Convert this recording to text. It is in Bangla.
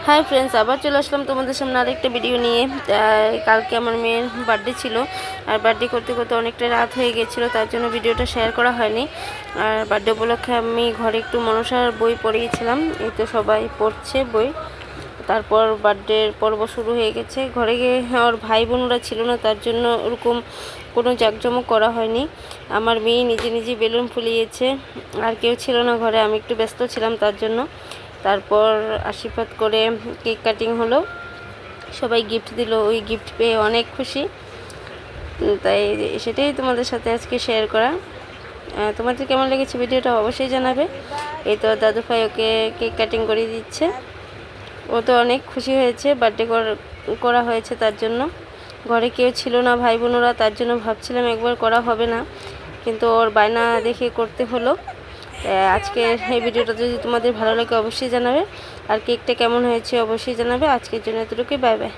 হাই ফ্রেন্ডস, আবার চলে আসলাম তোমাদের সামনে আরেকটা ভিডিও নিয়ে। কালকে আমার মেয়ের বার্থডে ছিল, আর বার্থডে করতে করতে অনেকটা রাত হয়ে গেছিলো, তার জন্য ভিডিওটা শেয়ার করা হয়নি। আর বার্থডে উপলক্ষে আমি ঘরে একটু মনসার বই পড়িয়েছিলাম, এই তো সবাই পড়ছে বই। তারপর বার্থডের পর্ব শুরু হয়ে গেছে। ঘরে গিয়ে ওর ভাই বোনরা ছিল না, তার জন্য ওরকম কোনো জাঁকজমক করা হয়নি। আমার মেয়ে নিজে নিজে বেলুন ফুলিয়েছে, আর কেউ ছিল না ঘরে, আমি একটু ব্যস্ত ছিলাম তার জন্য। তারপর আশীর্বাদ করে কেক কাটিং হলো, সবাই গিফট দিল, ওই গিফট পেয়ে অনেক খুশি। তাই সেটাই তোমাদের সাথে আজকে শেয়ার করা। তোমাদের কেমন লেগেছে ভিডিওটা অবশ্যই জানাবে। এই তো দাদু ভাই ওকে কেক কাটিং করে দিচ্ছে, ও তো অনেক খুশি হয়েছে, বার্থডে করা হয়েছে তার জন্য। ঘরে কেউ ছিল না ভাই বোনরা, তার জন্য ভাবছিলাম একবার করা হবে না, কিন্তু ওর বায়না দেখে করতে হলো। আজকের এই ভিডিওটা যদি তোমাদের ভালো লাগে অবশ্যই জানাবে, আর কেকটা কেমন হয়েছে অবশ্যই জানাবে। আজকের জন্য এতটুকুই, বাই বাই।